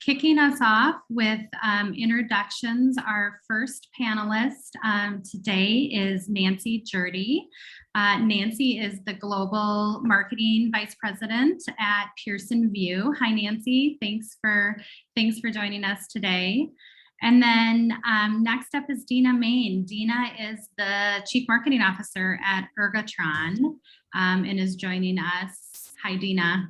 Kicking us off with introductions, our first panelist today is Nancy Jerdee. Nancy is the Global Marketing Vice President at Pearson VUE. Hi, Nancy. Thanks for joining us today. And then next up is Dena Mayne. Dena is the Chief Marketing Officer at Ergotron and is joining us. Hi, Dena.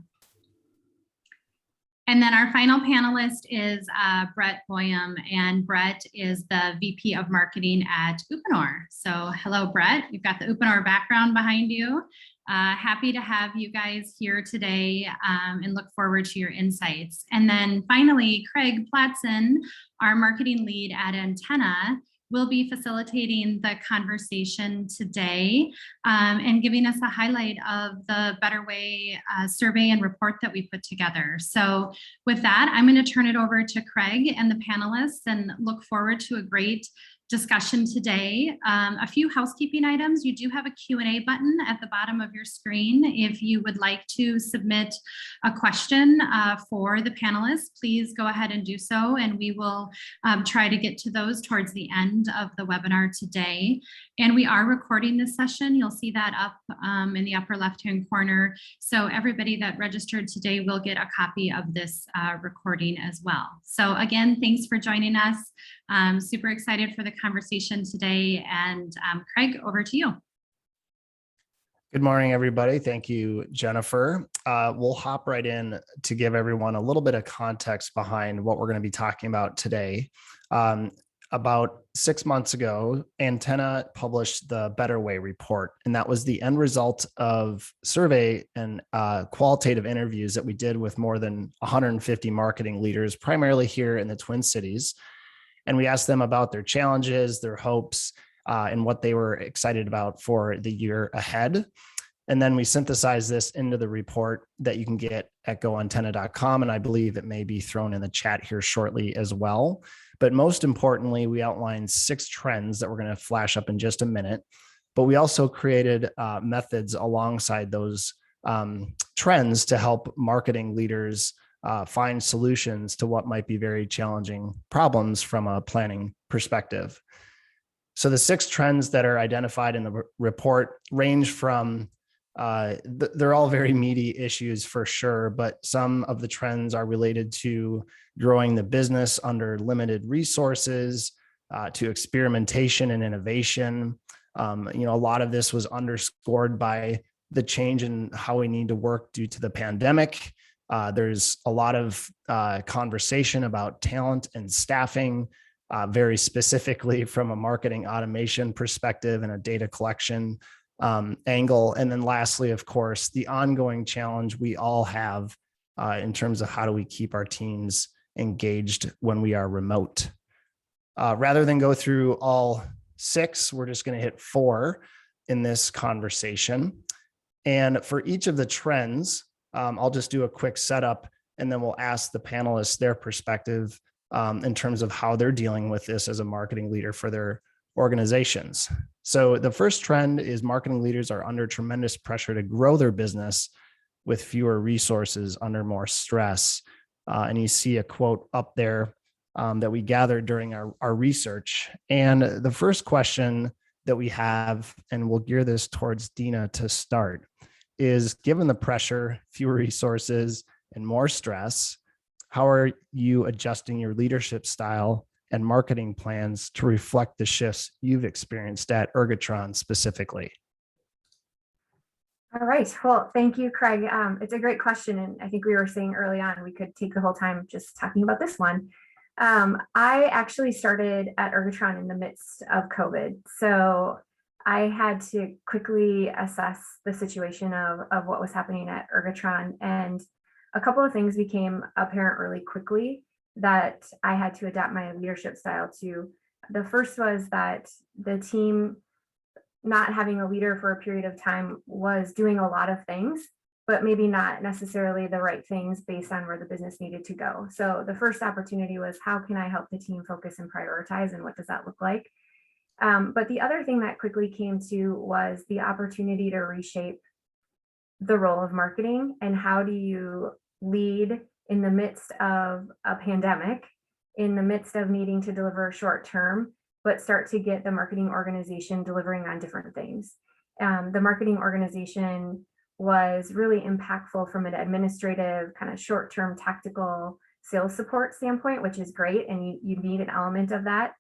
And then our final panelist is Brett Boyum, and Brett is the VP of Marketing at Uponor. So hello, Brett. You've got the Uponor background behind you. Happy to have you guys here today and look forward to your insights. And then finally, Craig Platson, our marketing lead at Antenna, will be facilitating the conversation today and giving us a highlight of the Better Way survey and report that we put together. So with that, I'm going to turn it over to Craig and the panelists and look forward to a great discussion today. A few housekeeping items. You do have a Q&A button at the bottom of your screen. If you would like to submit a question for the panelists, please go ahead and do so, and we will try to get to those towards the end of the webinar today. And we are recording this session. You'll see that up in the upper left-hand corner. So everybody that registered today will get a copy of this recording as well. So again, thanks for joining us. Super excited for the conversation today. And Craig, over to you. Good morning, everybody. Thank you, Jennifer. We'll hop right in to give everyone a little bit of context behind what we're going to be talking about today. About 6 months ago, Antenna published the Better Way report, and that was the end result of survey and qualitative interviews that we did with more than 150 marketing leaders, primarily here in the Twin Cities. And we asked them about their challenges, their hopes, and what they were excited about for the year ahead. And then we synthesized this into the report that you can get at goantenna.com. And I believe it may be thrown in the chat here shortly as well. But most importantly, we outlined 6 trends that we're going to flash up in just a minute. But we also created methods alongside those trends to help marketing leaders find solutions to what might be very challenging problems from a planning perspective. So the 6 trends that are identified in the report range from, they're all very meaty issues for sure, but some of the trends are related to growing the business under limited resources, to experimentation and innovation. A lot of this was underscored by the change in how we need to work due to the pandemic. There's a lot of conversation about talent and staffing, very specifically from a marketing automation perspective and a data collection angle. And then lastly, of course, the ongoing challenge we all have in terms of how do we keep our teams engaged when we are remote. Rather than go through all 6, we're just going to hit 4 in this conversation. And for each of the trends, I'll just do a quick setup, and then we'll ask the panelists their perspective in terms of how they're dealing with this as a marketing leader for their organizations. So the first trend is marketing leaders are under tremendous pressure to grow their business with fewer resources under more stress. And you see a quote up there that we gathered during our research. And the first question that we have, and we'll gear this towards Dena to start, is given the pressure, fewer resources, and more stress, how are you adjusting your leadership style and marketing plans to reflect the shifts you've experienced at Ergotron specifically? All right. Well, thank you, Craig. It's a great question. And I think we were saying early on, we could take the whole time just talking about this one. I actually started at Ergotron in the midst of COVID. So I had to quickly assess the situation of what was happening at Ergotron. And a couple of things became apparent really quickly that I had to adapt my leadership style to. The first was that the team not having a leader for a period of time was doing a lot of things, but maybe not necessarily the right things based on where the business needed to go. So the first opportunity was, how can I help the team focus and prioritize, and what does that look like? But the other thing that quickly came to was the opportunity to reshape the role of marketing, and how do you lead in the midst of a pandemic, in the midst of needing to deliver short term, but start to get the marketing organization delivering on different things. The marketing organization was really impactful from an administrative kind of short-term tactical sales support standpoint, which is great, and you need an element of that.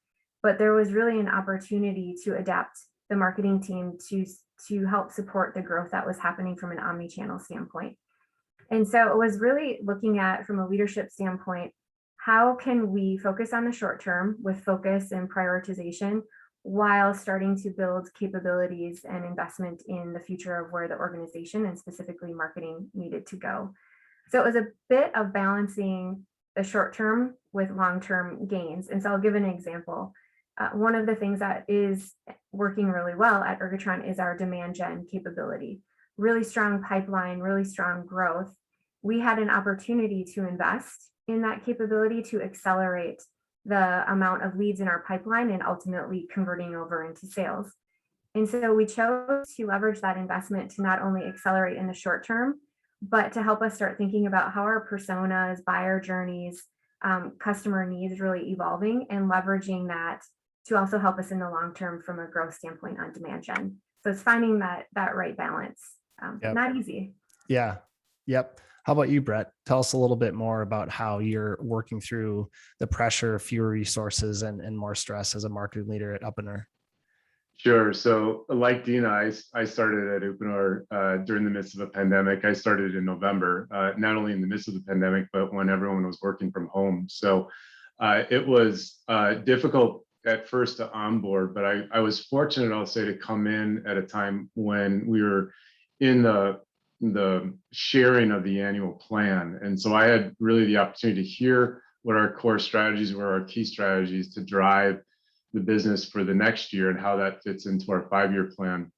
But there was really an opportunity to adapt the marketing team to help support the growth that was happening from an omni-channel standpoint. And so it was really looking at, from a leadership standpoint, how can we focus on the short term with focus and prioritization while starting to build capabilities and investment in the future of where the organization and specifically marketing needed to go. So it was a bit of balancing the short term with long-term gains. And so I'll give an example. One of the things that is working really well at Ergotron is our demand gen capability. Really strong pipeline, really strong growth. We had an opportunity to invest in that capability to accelerate the amount of leads in our pipeline and ultimately converting over into sales. And so we chose to leverage that investment to not only accelerate in the short term, but to help us start thinking about how our personas, buyer journeys, customer needs really evolving, and leveraging that to also help us in the long term from a growth standpoint on demand gen. So it's finding that right balance. Not easy. Yeah. Yep. How about you, Brett? Tell us a little bit more about how you're working through the pressure, fewer resources, and more stress as a marketing leader at Uponor. Sure. So like Dena, I started at Uponor during the midst of a pandemic. I started in November, not only in the midst of the pandemic, but when everyone was working from home. So it was difficult at first to onboard, but I was fortunate, I'll say, to come in at a time when we were in the sharing of the annual plan. And so I had really the opportunity to hear what our core strategies were, our key strategies to drive the business for the next year and how that fits into our 5-year plan.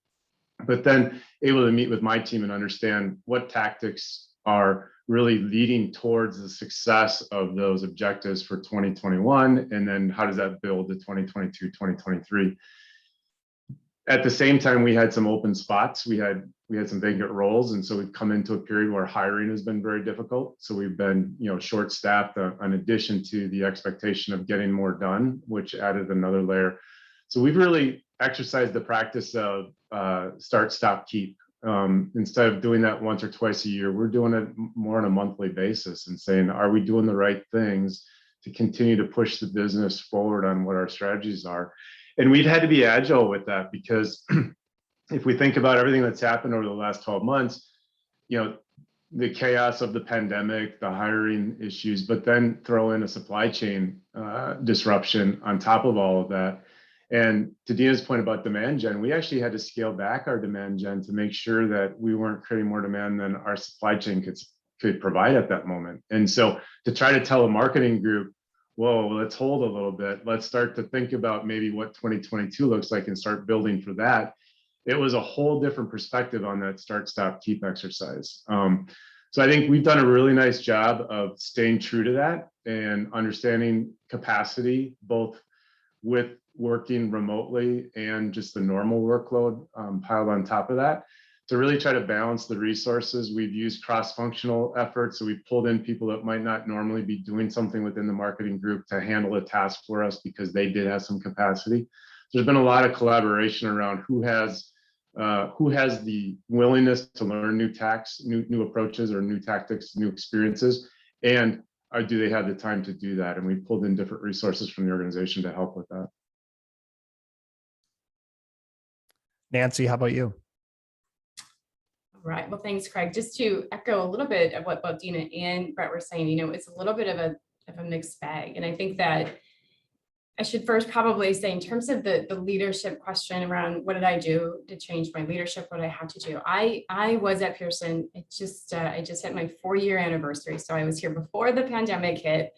But then able to meet with my team and understand what tactics are really leading towards the success of those objectives for 2021, and then how does that build to 2022, 2023. At the same time, we had some open spots. We had some vacant roles, and so we've come into a period where hiring has been very difficult. So we've been, short-staffed, in addition to the expectation of getting more done, which added another layer. So we've really exercised the practice of start, stop, keep. Instead of doing that once or twice a year, we're doing it more on a monthly basis and saying, are we doing the right things to continue to push the business forward on what our strategies are? And we've had to be agile with that, because if we think about everything that's happened over the last 12 months, the chaos of the pandemic, the hiring issues, but then throw in a supply chain disruption on top of all of that. And to Dena's point about demand gen, we actually had to scale back our demand gen to make sure that we weren't creating more demand than our supply chain could provide at that moment. And so to try to tell a marketing group, whoa, let's hold a little bit. Let's start to think about maybe what 2022 looks like and start building for that. It was a whole different perspective on that start, stop, keep exercise. So I think we've done a really nice job of staying true to that and understanding capacity, both with working remotely and just the normal workload piled on top of that, to really try to balance the resources. We've used cross-functional efforts. So we've pulled in people that might not normally be doing something within the marketing group to handle a task for us because they did have some capacity. There's been a lot of collaboration around who has the willingness to learn new approaches or new tactics, new experiences, and do they have the time to do that? And we pulled in different resources from the organization to help with that. Nancy, how about you? Right. Well, thanks, Craig. Just to echo a little bit of what both Dena and Brett were saying, it's a little bit of a mixed bag. And I think that I should first probably say, in terms of the leadership question around what did I do to change my leadership, what did I have to do? I was at Pearson. I just hit my 4-year anniversary. So I was here before the pandemic hit.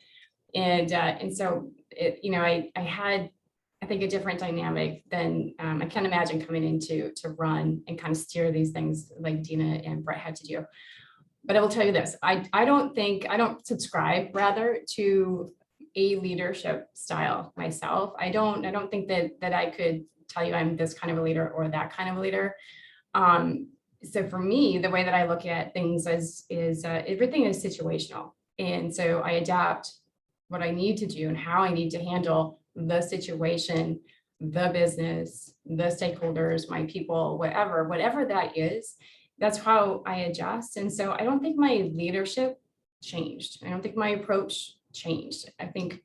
And so I had, I think, a different dynamic than I can't imagine coming in to run and kind of steer these things like Dena and Brett had to do. But I will tell you this, I don't subscribe rather to a leadership style myself. I don't think that I could tell you I'm this kind of a leader or that kind of a leader. So for me, the way that I look at things is everything is situational. And so I adapt what I need to do and how I need to handle the situation, the business, the stakeholders, my people, whatever that is, that's how I adjust. And so I don't think my leadership changed. I don't think my approach changed. I think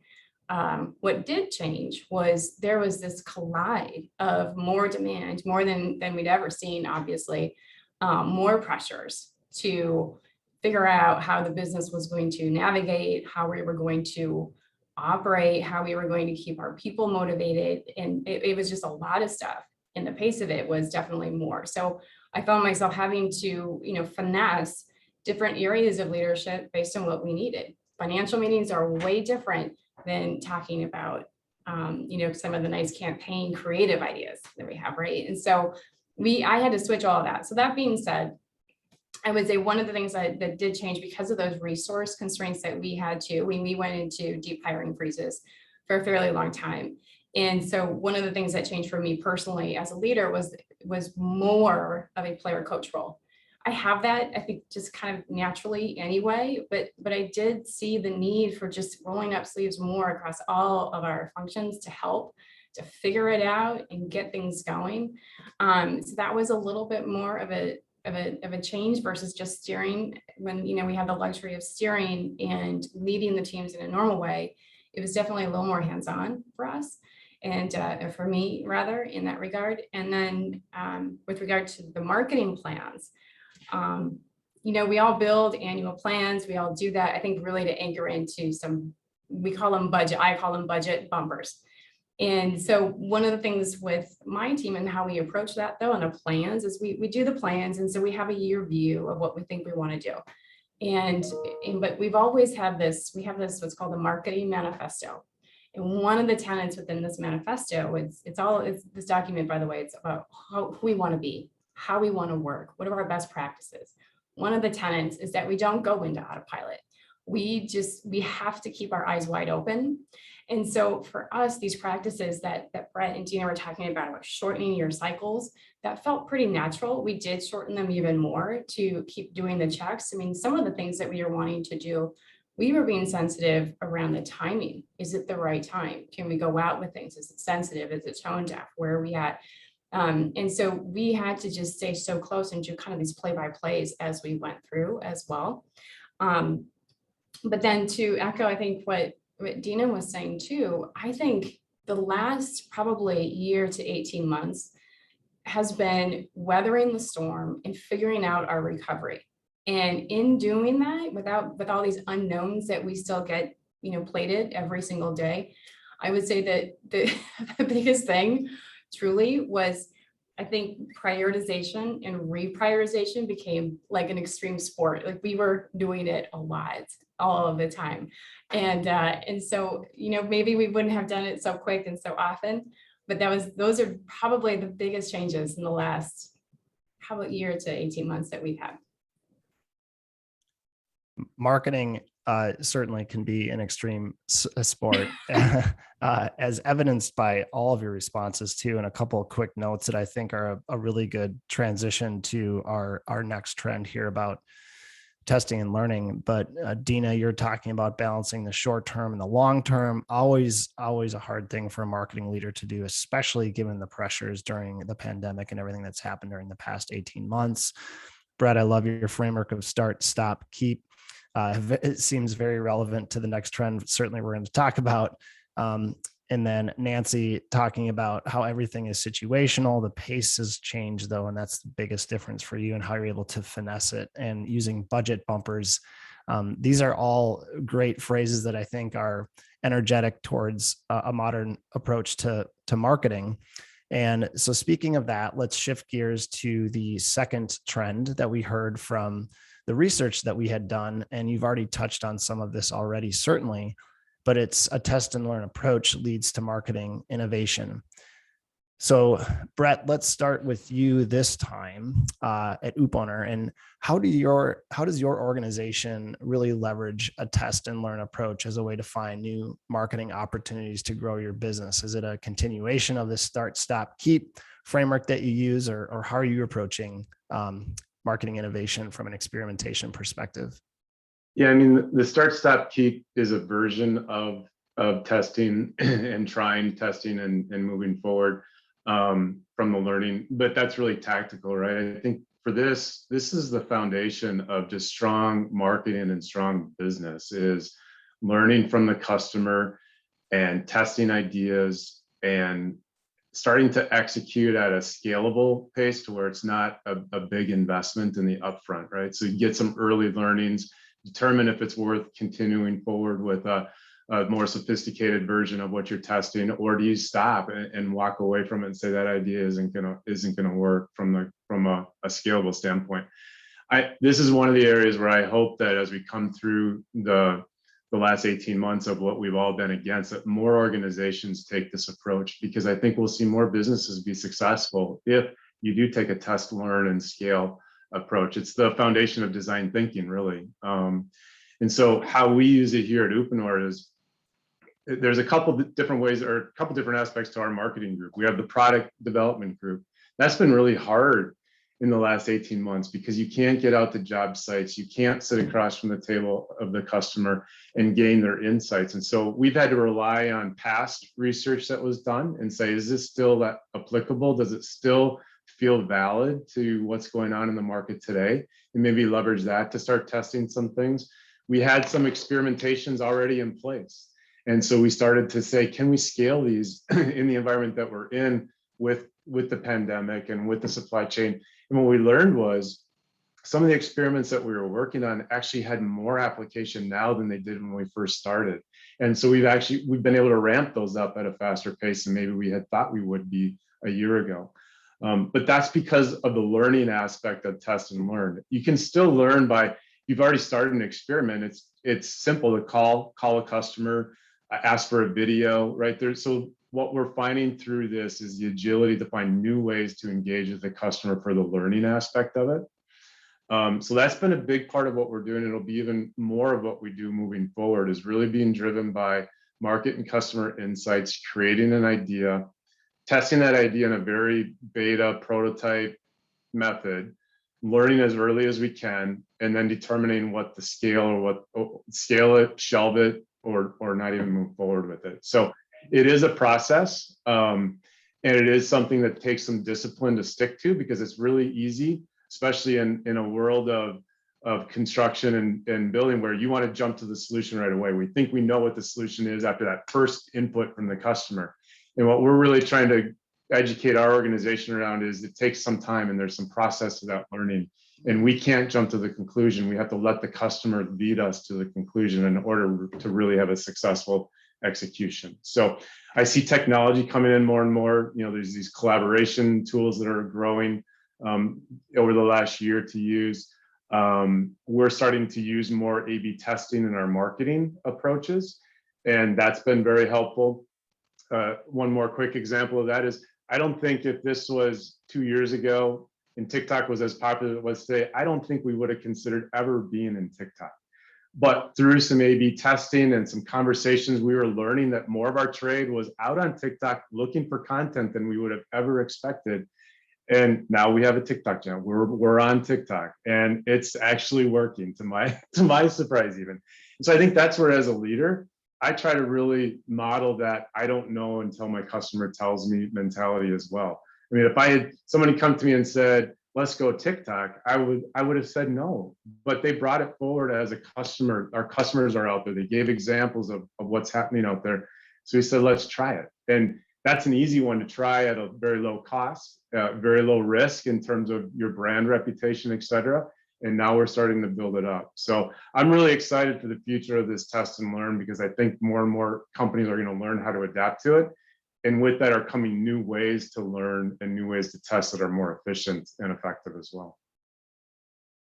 what did change was there was this collide of more demand, more than we'd ever seen, obviously, more pressures to figure out how the business was going to navigate, how we were going to operate, how we were going to keep our people motivated. And it was just a lot of stuff. And the pace of it was definitely more. So I found myself having to, finesse different areas of leadership based on what we needed. Financial meetings are way different than talking about, some of the nice campaign creative ideas that we have, right? And so I had to switch all of that. So that being said, I would say one of the things that did change because of those resource constraints that we had to, we went into deep hiring freezes for a fairly long time. And so one of the things that changed for me personally as a leader was more of a player coach role. I have that, I think, just kind of naturally anyway, but I did see the need for just rolling up sleeves more across all of our functions to help to figure it out and get things going. So that was a little bit more of a change versus just steering. When we have the luxury of steering and leading the teams in a normal way, it was definitely a little more hands-on for us, and for me rather, in that regard. And then with regard to the marketing plans, we all build annual plans. We all do that, I think, really to anchor into some, we call them budget, I call them budget bumpers. And so one of the things with my team and how we approach that, though, and the plans is we do the plans. And so we have a year view of what we think we want to do. But we've always had this, we have this, what's called the marketing manifesto. And one of the tenets within this manifesto, it's this document, by the way, it's about who we want to be, how we want to work, what are our best practices. One of the tenets is that we don't go into autopilot. We have to keep our eyes wide open. And so for us, these practices that Brett and Dena were talking about shortening your cycles, that felt pretty natural. We did shorten them even more to keep doing the checks. I mean, some of the things that we are wanting to do, we were being sensitive around the timing. Is it the right time? Can we go out with things? Is it sensitive? Is it tone deaf? Where are we at? And so we had to just stay so close and do kind of these play-by-plays as we went through as well. But then to echo, I think what Dena was saying too, I think the last probably year to 18 months has been weathering the storm and figuring out our recovery. And in doing that, with all these unknowns that we still get, plated every single day, I would say that the biggest thing truly was, I think, prioritization and reprioritization became like an extreme sport. Like we were doing it a lot, all of the time. And so, maybe we wouldn't have done it so quick and so often, but those are probably the biggest changes in the last probably year to 18 months that we've had. Marketing certainly can be an extreme sport, as evidenced by all of your responses too, and a couple of quick notes that I think are a really good transition to our next trend here about testing and learning. But Dena, you're talking about balancing the short term and the long term. Always a hard thing for a marketing leader to do, especially given the pressures during the pandemic and everything that's happened during the past 18 months. Brett, I love your framework of start, stop, keep. It seems very relevant to the next trend, certainly we're going to talk about. And then Nancy talking about how everything is situational. The pace has changed though, and that's the biggest difference for you and how you're able to finesse it, and using budget bumpers. These are all great phrases that I think are energetic towards a modern approach to marketing. And so speaking of that, let's shift gears to the second trend that we heard from the research that we had done. And you've already touched on some of this already, certainly, but it's a test and learn approach leads to marketing innovation. So Brett, let's start with you this time at Uponor. And how does your organization really leverage a test and learn approach as a way to find new marketing opportunities to grow your business? Is it a continuation of the start, stop, keep framework that you use, or how are you approaching marketing innovation from an experimentation perspective? Yeah, I mean, the start, stop, keep is a version of testing and trying testing and moving forward from the learning, but that's really tactical, right? I think for this is the foundation of just strong marketing and strong business, is learning from the customer and testing ideas and starting to execute at a scalable pace to where it's not a big investment in the upfront, right? So you get some early learnings, determine if it's worth continuing forward with a more sophisticated version of what you're testing, or do you stop and walk away from it and say that idea isn't gonna work from a scalable standpoint. This is one of the areas where I hope that as we come through the last 18 months of what we've all been against, that more organizations take this approach, because I think we'll see more businesses be successful if you do take a test, learn, and scale approach. It's the foundation of design thinking, really. And so how we use it here at Uponor is there's a couple different ways, or a couple different aspects to our marketing group. We have the product development group. That's been really hard in the last 18 months because you can't get out to job sites. You can't sit across from the table of the customer and gain their insights. And so we've had to rely on past research that was done and say, is this still that applicable? Does it still feel valid to what's going on in the market today? And maybe leverage that to start testing some things. We had some experimentations already in place. And so we started to say, can we scale these in the environment that we're in with the pandemic and with the supply chain? And what we learned was some of the experiments that we were working on actually had more application now than they did when we first started. And so we've been able to ramp those up at a faster pace than maybe we had thought we would be a year ago. But that's because of the learning aspect of test and learn. You can still learn by, you've already started an experiment. It's simple to call a customer, ask for a video, right there. So what we're finding through this is the agility to find new ways to engage with the customer for the learning aspect of it. So that's been a big part of what we're doing. It'll be even more of what we do moving forward, is really being driven by market and customer insights, creating an idea, testing that idea in a very beta prototype method, learning as early as we can, and then determining what the scale, or scale it, shelve it, or not even move forward with it. So it is a process, and it is something that takes some discipline to stick to, because it's really easy, especially in a world of construction and building, where you want to jump to the solution right away. We think we know what the solution is after that first input from the customer. And what we're really trying to educate our organization around is it takes some time, and there's some process to that learning. And we can't jump to the conclusion. We have to let the customer lead us to the conclusion in order to really have a successful execution. So I see technology coming in more and more. You know, there's these collaboration tools that are growing over the last year to use. We're starting to use more A/B testing in our marketing approaches, and that's been very helpful. One more quick example of that is, I don't think if this was 2 years ago and TikTok was as popular as it was today, I don't think we would have considered ever being in TikTok. But through some A/B testing and some conversations, we were learning that more of our trade was out on TikTok looking for content than we would have ever expected. And now we have a TikTok channel. We're on TikTok, and it's actually working to my surprise even. And so I think that's where, as a leader, I try to really model that I don't know until my customer tells me mentality as well. I mean, if I had somebody come to me and said, let's go TikTok, I would have said no, but they brought it forward as a customer. Our customers are out there. They gave examples of what's happening out there. So we said, let's try it. And that's an easy one to try at a very low cost, very low risk in terms of your brand reputation, et cetera. And now we're starting to build it up. So I'm really excited for the future of this test and learn, because I think more and more companies are going to learn how to adapt to it. And with that are coming new ways to learn and new ways to test that are more efficient and effective as well.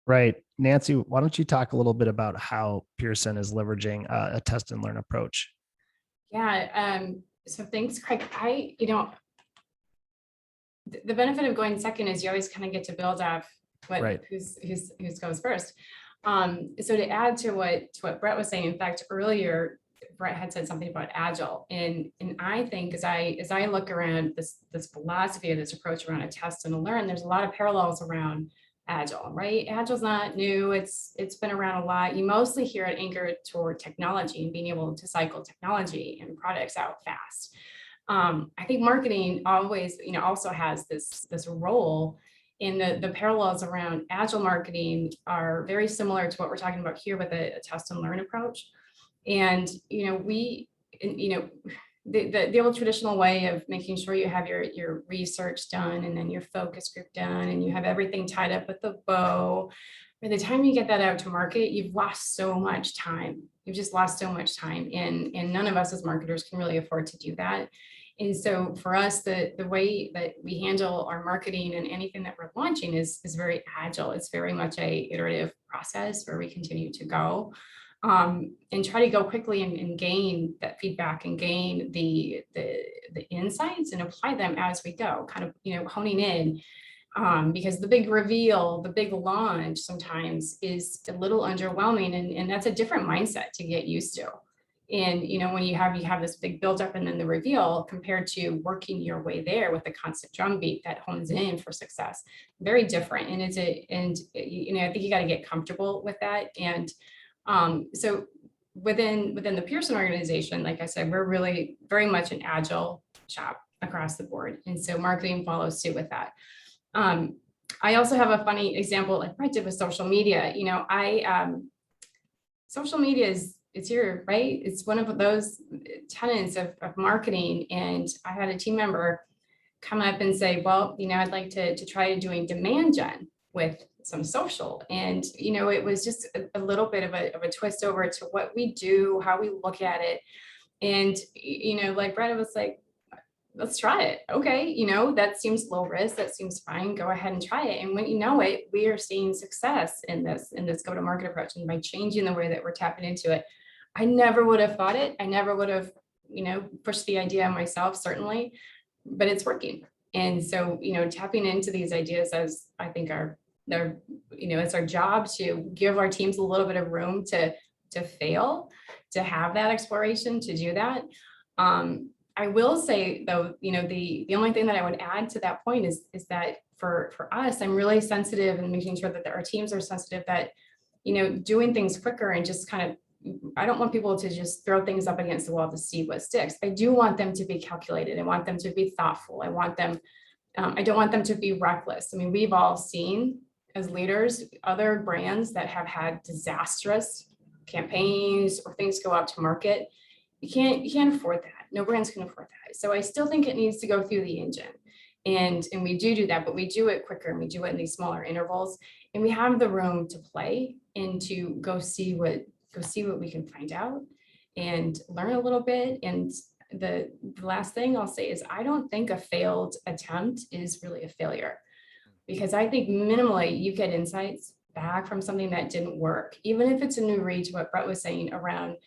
Right. Nancy, why don't you talk a little bit about how Pearson is leveraging a test and learn approach? Yeah. So thanks, Craig. The benefit of going second is you always kind of get to build off who's goes first. So to add to what Brett was saying, in fact, earlier, Brett had said something about agile, and I think as I look around this philosophy of this approach around a test and a learn, there's a lot of parallels around Agile, right? Agile's not new. It's been around a lot. You mostly hear it anchored toward technology and being able to cycle technology and products out fast. I think marketing always, also has this role in the parallels around Agile marketing are very similar to what we're talking about here with a test and learn approach. And, the old traditional way of making sure you have your research done and then your focus group done and you have everything tied up with the bow. By the time you get that out to market, you've lost so much time. You've just lost so much time, and none of us as marketers can really afford to do that. And so for us, the way that we handle our marketing and anything that we're launching is very agile. It's very much a iterative process where we continue to go. And try to go quickly and gain that feedback and gain the insights and apply them as we go, kind of, honing in, because the big reveal, the big launch sometimes is a little underwhelming, and that's a different mindset to get used to. And, when you have this big buildup and then the reveal compared to working your way there with a constant drumbeat that hones in for success, very different. And I think you got to get comfortable with that. And so within the Pearson organization, like I said, we're really very much an agile shop across the board. And so marketing follows suit with that. I also have a funny example, like I did with social media. Social media it's here, right? It's one of those tenets of marketing. And I had a team member come up and say, well, I'd like to try doing demand gen with some social. And, it was just a little bit of a twist over to what we do, how we look at it. And, like Brett was like, let's try it. Okay. That seems low risk. That seems fine. Go ahead and try it. And when we are seeing success in this go-to-market approach. And by changing the way that we're tapping into it, I never would have thought it. I never would have, pushed the idea myself, certainly, but it's working. And so, tapping into these ideas as I think it's our job to give our teams a little bit of room to fail, to have that exploration, to do that. I will say though, the only thing that I would add to that point is that for us, I'm really sensitive and making sure that our teams are sensitive that, doing things quicker and just kind of, I don't want people to just throw things up against the wall to see what sticks. I do want them to be calculated. I want them to be thoughtful. I don't want them to be reckless. I mean, we've all seen as leaders, other brands that have had disastrous campaigns or things go out to market. You can't afford that. No brands can afford that. So I still think it needs to go through the engine. And we do that, but we do it quicker and we do it in these smaller intervals. And we have the room to play and to go see what we can find out and learn a little bit. And the last thing I'll say is I don't think a failed attempt is really a failure, because I think minimally you get insights back from something that didn't work, even if it's a new read to what Brett was saying around,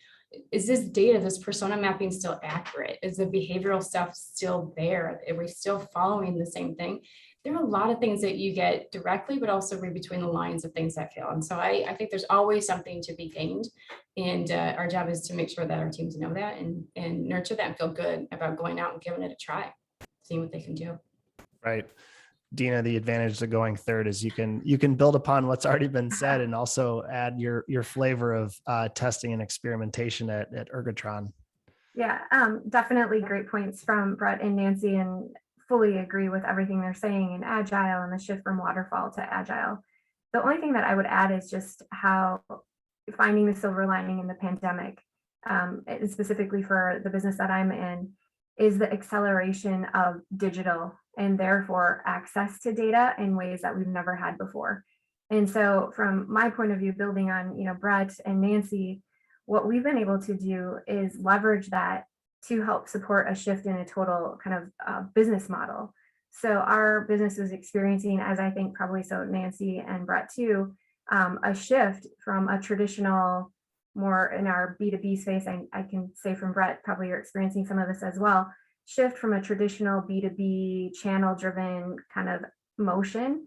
is this data, this persona mapping still accurate? Is the behavioral stuff still there? Are we still following the same thing? There are a lot of things that you get directly, but also read between the lines of things that fail. And so I think there's always something to be gained. And our job is to make sure that our teams know that and nurture that and feel good about going out and giving it a try, seeing what they can do. Right. Dena, the advantage to going third is you can build upon what's already been said and also add your flavor of testing and experimentation at Ergotron. Yeah, definitely great points from Brett and Nancy, and fully agree with everything they're saying in Agile and the shift from waterfall to Agile. The only thing that I would add is just how finding the silver lining in the pandemic, and specifically for the business that I'm in, is the acceleration of digital and therefore access to data in ways that we've never had before. And so from my point of view, building on, Brett and Nancy, what we've been able to do is leverage that to help support a shift in a total kind of business model. So our business is experiencing, as I think probably so Nancy and Brett too, a shift from a traditional, more in our B2B space, I can say from Brett, probably you're experiencing some of this as well, shift from a traditional B2B channel driven kind of motion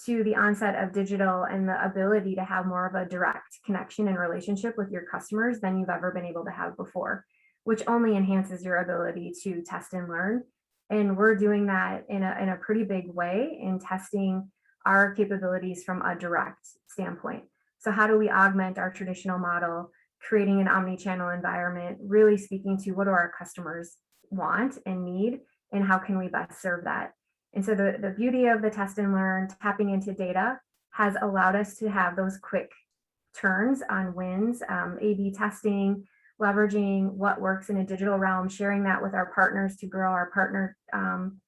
to the onset of digital and the ability to have more of a direct connection and relationship with your customers than you've ever been able to have before, which only enhances your ability to test and learn. And we're doing that in a pretty big way in testing our capabilities from a direct standpoint. So how do we augment our traditional model, creating an omni-channel environment, really speaking to what do our customers want and need, and how can we best serve that? And so the beauty of the test and learn, tapping into data, has allowed us to have those quick turns on wins, A/B testing, leveraging what works in a digital realm, sharing that with our partners to grow our partner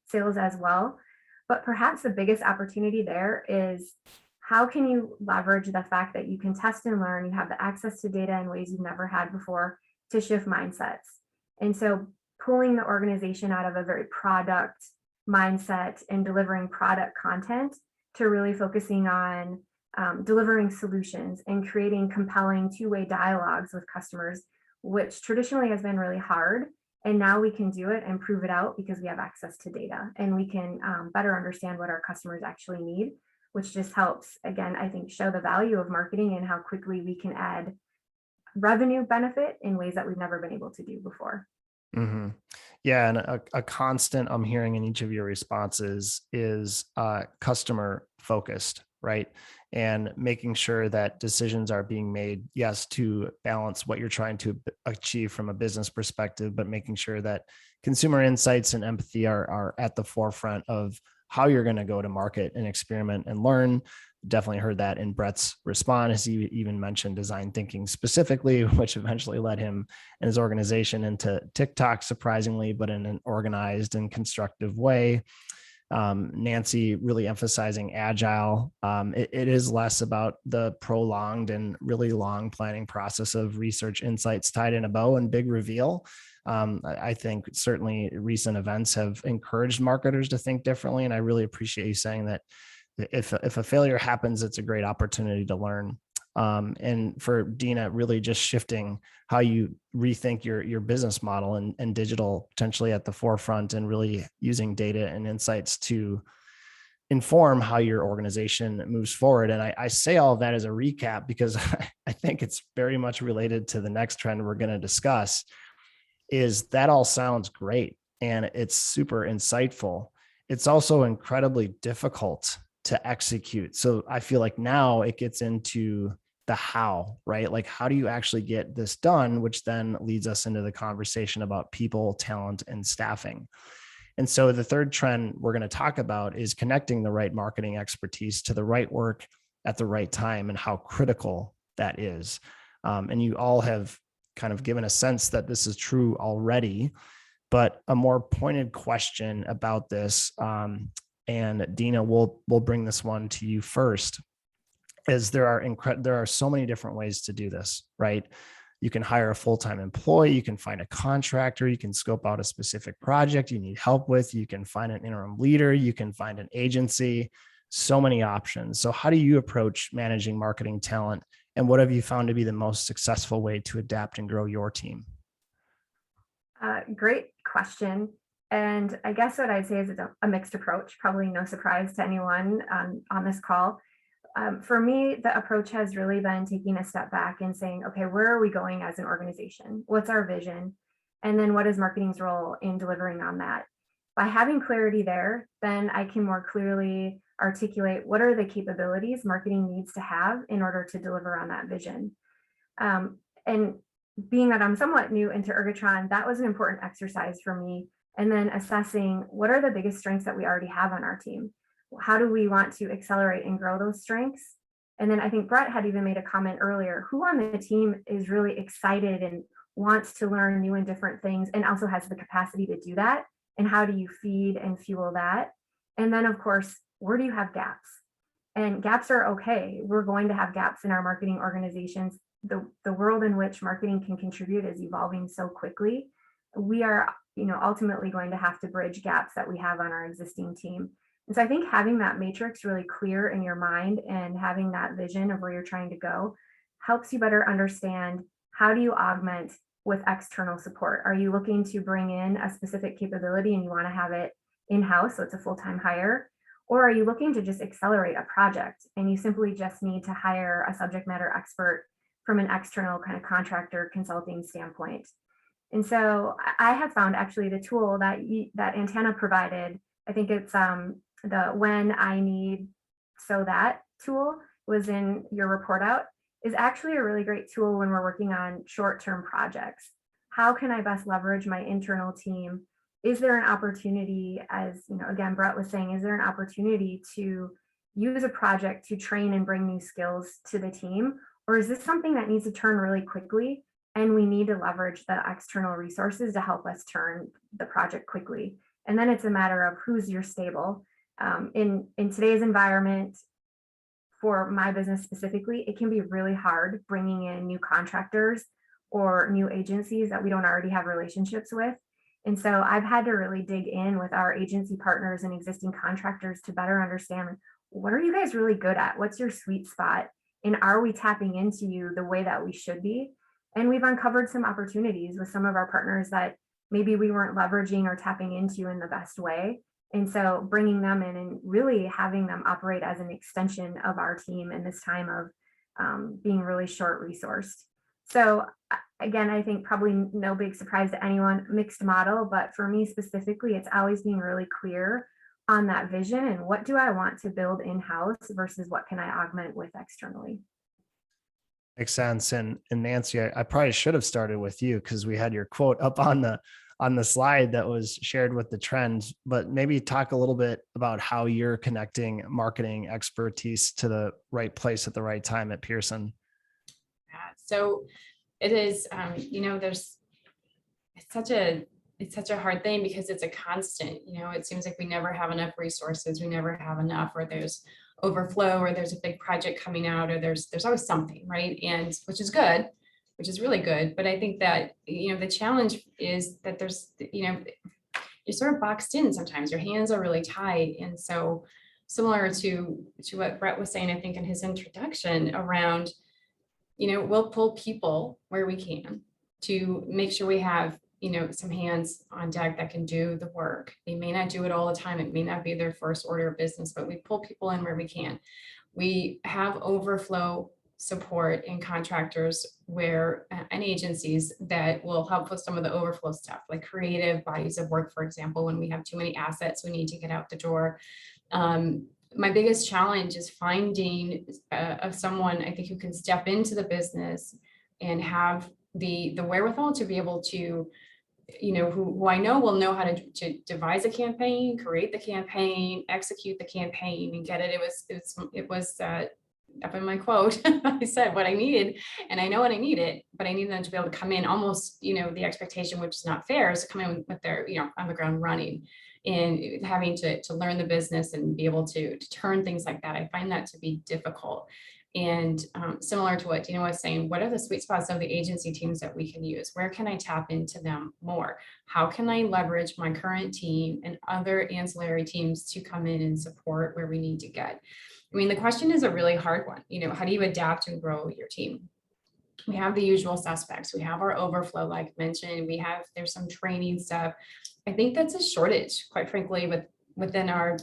sales as well. But perhaps the biggest opportunity there is, how can you leverage the fact that you can test and learn, you have the access to data in ways you've never had before to shift mindsets. And so pulling the organization out of a very product mindset and delivering product content to really focusing on delivering solutions and creating compelling two-way dialogues with customers, which traditionally has been really hard. And now we can do it and prove it out because we have access to data, and we can better understand what our customers actually need, which just helps, again, I think, show the value of marketing and how quickly we can add revenue benefit in ways that we've never been able to do before. Mm-hmm. Yeah, and a constant I'm hearing in each of your responses is customer focused, right? And making sure that decisions are being made, yes, to balance what you're trying to achieve from a business perspective, but making sure that consumer insights and empathy are at the forefront of how you're going to go to market and experiment and learn. Definitely heard that in Brett's response. He even mentioned design thinking specifically, which eventually led him and his organization into TikTok, surprisingly, but in an organized and constructive way. Nancy really emphasizing agile. It is less about the prolonged and really long planning process of research insights tied in a bow and big reveal. I think certainly recent events have encouraged marketers to think differently. And I really appreciate you saying that if a failure happens, it's a great opportunity to learn. And for Dena, really just shifting how you rethink your business model and digital potentially at the forefront, and really using data and insights to inform how your organization moves forward. And I say all of that as a recap because I think it's very much related to the next trend we're going to discuss. Is that all sounds great and it's super insightful. It's also incredibly difficult to execute. So I feel like now it gets into the how, right? Like, how do you actually get this done? Which then leads us into the conversation about people, talent, and staffing. And so the third trend we're going to talk about is connecting the right marketing expertise to the right work at the right time, and how critical that is. And you all have kind of given a sense that this is true already, but a more pointed question about this, and Dena, we'll bring this one to you first, is there are so many different ways to do this, right? You can hire a full-time employee, you can find a contractor, you can scope out a specific project you need help with, you can find an interim leader, you can find an agency, so many options. So how do you approach managing marketing talent, and what have you found to be the most successful way to adapt and grow your team? Great question. And I guess what I'd say is it's a mixed approach, probably no surprise to anyone on this call. For me, the approach has really been taking a step back and saying, okay, where are we going as an organization? What's our vision? And then what is marketing's role in delivering on that? By having clarity there, then I can more clearly articulate what are the capabilities marketing needs to have in order to deliver on that vision. And being that I'm somewhat new into Ergotron, that was an important exercise for me. And then assessing what are the biggest strengths that we already have on our team. How do we want to accelerate and grow those strengths? And then I think Brett had even made a comment earlier, who on the team is really excited and wants to learn new and different things and also has the capacity to do that? And how do you feed and fuel that? And then of course, where do you have gaps? And gaps are okay. We're going to have gaps in our marketing organizations. The world in which marketing can contribute is evolving so quickly. We are, ultimately going to have to bridge gaps that we have on our existing team. And so I think having that matrix really clear in your mind and having that vision of where you're trying to go helps you better understand, how do you augment with external support? Are you looking to bring in a specific capability and you want to have it in-house, so it's a full-time hire? Or are you looking to just accelerate a project and you simply just need to hire a subject matter expert from an external kind of contractor consulting standpoint? And so I have found actually the tool that Antenna provided, I think it's the when I need So that tool was in your report out, is actually a really great tool when we're working on short-term projects. How can I best leverage my internal team? Is there an opportunity, as you know, again, Brett was saying, is there an opportunity to use a project to train and bring new skills to the team? Or is this something that needs to turn really quickly and we need to leverage the external resources to help us turn the project quickly? And then it's a matter of who's your stable. In today's environment, for my business specifically, it can be really hard bringing in new contractors or new agencies that we don't already have relationships with. And so I've had to really dig in with our agency partners and existing contractors to better understand, what are you guys really good at? What's your sweet spot? And are we tapping into you the way that we should be? And we've uncovered some opportunities with some of our partners that maybe we weren't leveraging or tapping into in the best way. And so bringing them in and really having them operate as an extension of our team in this time of being really short resourced. So again, I think probably no big surprise to anyone, mixed model, but for me specifically, it's always being really clear on that vision and what do I want to build in-house versus what can I augment with externally. Makes sense. And Nancy, I probably should have started with you because we had your quote up on the slide that was shared with the trends, but maybe talk a little bit about how you're connecting marketing expertise to the right place at the right time at Pearson. So it is, it's such a hard thing because it's a constant, it seems like we never have enough resources. We never have enough, or there's overflow, or there's a big project coming out, or there's always something, right? And which is good, which is really good. But I think that, the challenge is that there's, you're sort of boxed in sometimes. Your hands are really tight. And so similar to what Brett was saying, I think in his introduction around, we'll pull people where we can to make sure we have, some hands on deck that can do the work. They may not do it all the time. It may not be their first order of business, but we pull people in where we can. We have overflow support and contractors and agencies that will help with some of the overflow stuff, like creative bodies of work, for example, when we have too many assets we need to get out the door. My biggest challenge is finding of someone, I think, who can step into the business and have the wherewithal to be able to, who I know will know how to devise a campaign, create the campaign, execute the campaign, and get it. It was up in my quote. I said what I needed, and I know what I needed, but I needed them to be able to come in almost, the expectation, which is not fair, is to come in with their, on the ground running, and having to learn the business and be able to turn things like that. I find that to be difficult. And similar to what Dena was saying, what are the sweet spots of the agency teams that we can use? Where can I tap into them more? How can I leverage my current team and other ancillary teams to come in and support where we need to get? I mean, the question is a really hard one. How do you adapt and grow your team? We have the usual suspects. We have our overflow, like mentioned. There's some training stuff. I think that's a shortage, quite frankly, within our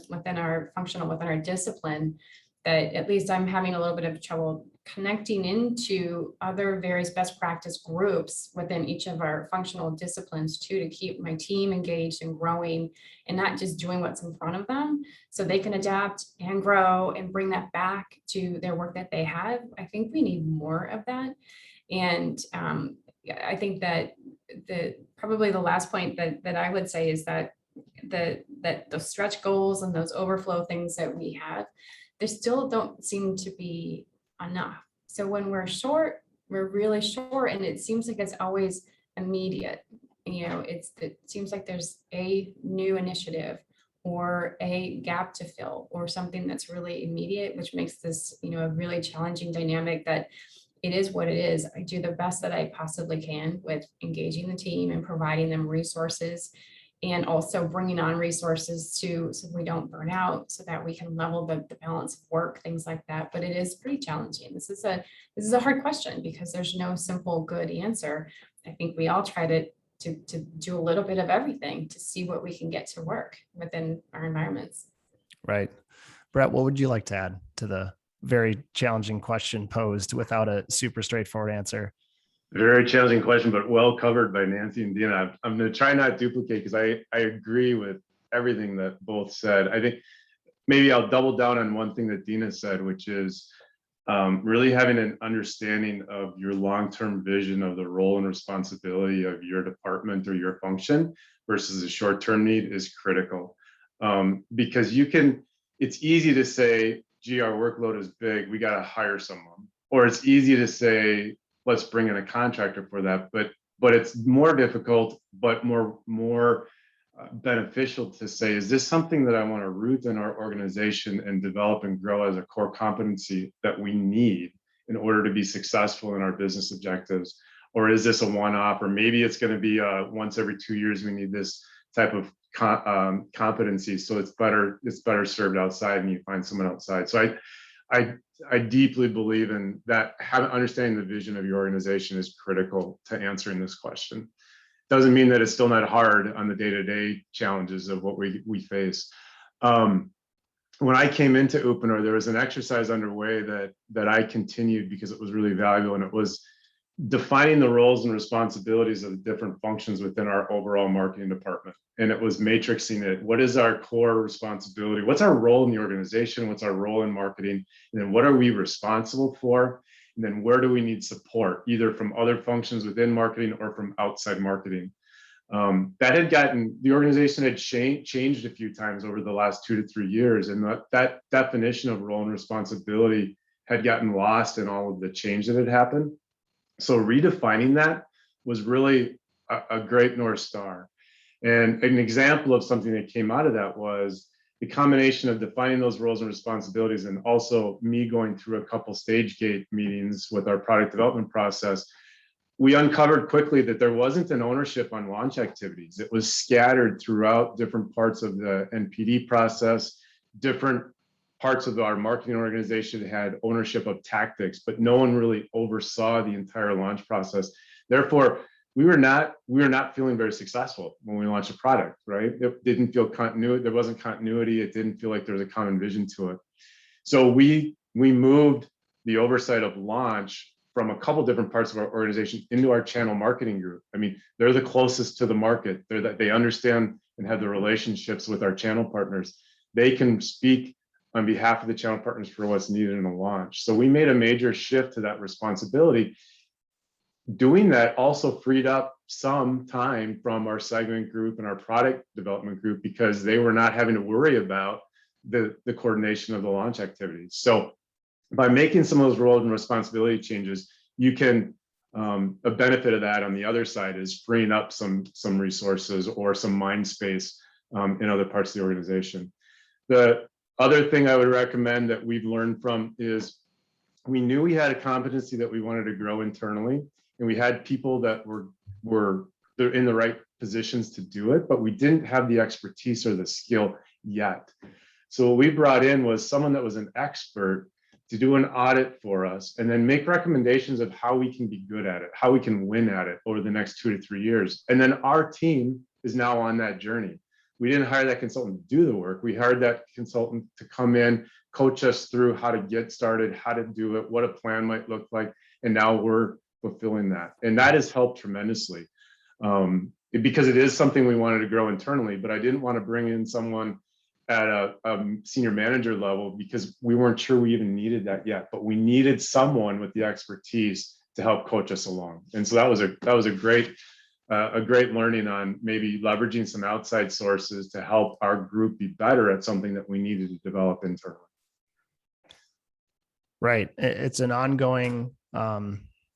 discipline, that at least I'm having a little bit of trouble connecting into other various best practice groups within each of our functional disciplines too, to keep my team engaged and growing, and not just doing what's in front of them, so they can adapt and grow and bring that back to their work that they have. I think we need more of that. And I think that probably the last point that I would say is that the stretch goals and those overflow things that we have, they still don't seem to be enough. So when we're short, we're really short, and it seems like it's always immediate. It seems like there's a new initiative or a gap to fill or something that's really immediate, which makes this, a really challenging dynamic. That it is what it is. I do the best that I possibly can with engaging the team and providing them resources, and also bringing on resources so we don't burn out, so that we can level the balance of work, things like that. But it is pretty challenging. This is a hard question because there's no simple good answer. I think we all try to do a little bit of everything to see what we can get to work within our environments. Right. Brett, what would you like to add to the very challenging question posed without a super straightforward answer? Very challenging question, but well covered by Nancy and Dena. I'm going to try not to duplicate because I agree with everything that both said. I think maybe I'll double down on one thing that Dena said, which is really having an understanding of your long-term vision of the role and responsibility of your department or your function versus a short-term need is critical. Because it's easy to say, gee, our workload is big, we got to hire someone. Or it's easy to say, let's bring in a contractor for that. But it's more difficult, but more beneficial to say, is this something that I want to root in our organization and develop and grow as a core competency that we need in order to be successful in our business objectives? Or is this a one-off? Or maybe it's going to be once every 2 years we need this type of competency, so it's better served outside and you find someone outside. So I deeply believe in that. Understanding the vision of your organization is critical to answering this question. Doesn't mean that it's still not hard on the day-to-day challenges of what we face. When I came into Uponor, there was an exercise underway that I continued because it was really valuable, and it was defining the roles and responsibilities of the different functions within our overall marketing department. And it was matrixing it. What is our core responsibility? What's our role in the organization? What's our role in marketing? And then what are we responsible for? And then where do we need support, either from other functions within marketing or from outside marketing? The organization had changed a few times over the last 2 to 3 years. And that definition of role and responsibility had gotten lost in all of the change that had happened. So redefining that was really a great North Star. And an example of something that came out of that was the combination of defining those roles and responsibilities, and also me going through a couple stage gate meetings with our product development process. We uncovered quickly that there wasn't an ownership on launch activities. It was scattered throughout different parts of the NPD process. Different parts of our marketing organization had ownership of tactics, but no one really oversaw the entire launch process. Therefore, we were not feeling very successful when we launched a product, right? It didn't feel continuity. There wasn't continuity. It didn't feel like there was a common vision to it. So we moved the oversight of launch from a couple different parts of our organization into our channel marketing group. I mean, they're the closest to the market. They understand and have the relationships with our channel partners. They can speak on behalf of the channel partners for what's needed in a launch. So we made a major shift to that responsibility. Doing that also freed up some time from our segment group and our product development group, because they were not having to worry about the coordination of the launch activities. So by making some of those roles and responsibility changes, you can, a benefit of that on the other side is freeing up some resources or some mind space in other parts of the organization. The other thing I would recommend that we've learned from is we knew we had a competency that we wanted to grow internally, and we had people that were in the right positions to do it, but we didn't have the expertise or the skill yet. So what we brought in was someone that was an expert to do an audit for us and then make recommendations of how we can be good at it, how we can win at it over the next 2 to 3 years. And then our team is now on that journey. We didn't hire that consultant to do the work. We hired that consultant to come in, coach us through how to get started, how to do it, what a plan might look like. And now we're fulfilling that. And that has helped tremendously because it is something we wanted to grow internally, but I didn't want to bring in someone at a senior manager level because we weren't sure we even needed that yet, but we needed someone with the expertise to help coach us along. And so that was a great learning on maybe leveraging some outside sources to help our group be better at something that we needed to develop internally. Right. It's an ongoing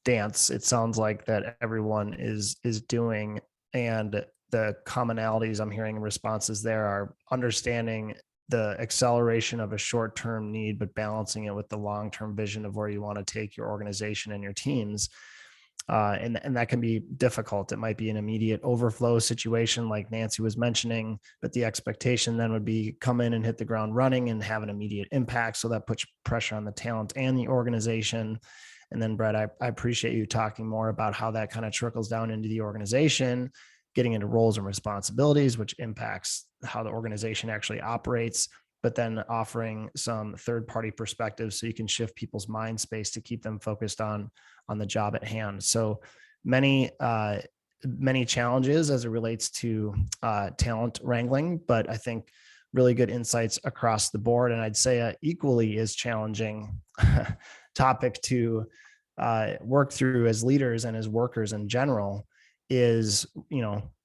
dance. It sounds like that everyone is doing, and the commonalities I'm hearing in responses there are understanding the acceleration of a short-term need, but balancing it with the long-term vision of where you want to take your organization and your teams. And that can be difficult. It might be an immediate overflow situation like Nancy was mentioning, but the expectation then would be come in and hit the ground running and have an immediate impact. So that puts pressure on the talent and the organization. And then Brett, I appreciate you talking more about how that kind of trickles down into the organization, getting into roles and responsibilities, which impacts how the organization actually operates, but then offering some third-party perspectives so you can shift people's mind space to keep them focused on the job at hand. So many challenges as it relates to talent wrangling, but I think really good insights across the board. And I'd say an equally as challenging topic to work through as leaders and as workers in general is,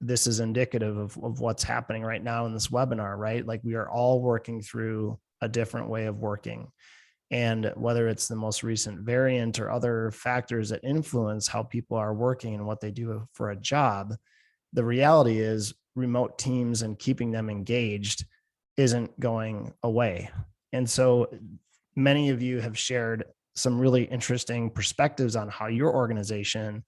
this is indicative of what's happening right now in this webinar, right? Like we are all working through a different way of working. And whether it's the most recent variant or other factors that influence how people are working and what they do for a job, the reality is remote teams and keeping them engaged isn't going away. And so many of you have shared some really interesting perspectives on how your organization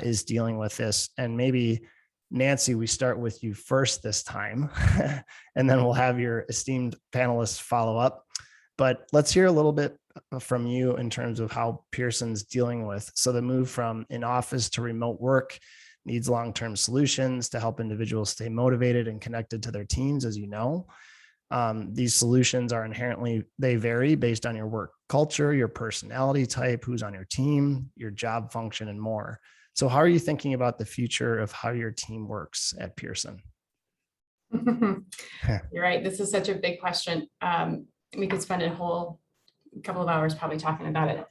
is dealing with this. And maybe, Nancy, we start with you first this time, and then we'll have your esteemed panelists follow up. But let's hear a little bit from you in terms of how Pearson's dealing with. So the move from in-office to remote work needs long-term solutions to help individuals stay motivated and connected to their teams, as you know. These solutions are they vary based on your work culture, your personality type, who's on your team, your job function, and more. So how are you thinking about the future of how your team works at Pearson? You're right. This is such a big question. We could spend a whole couple of hours probably talking about it.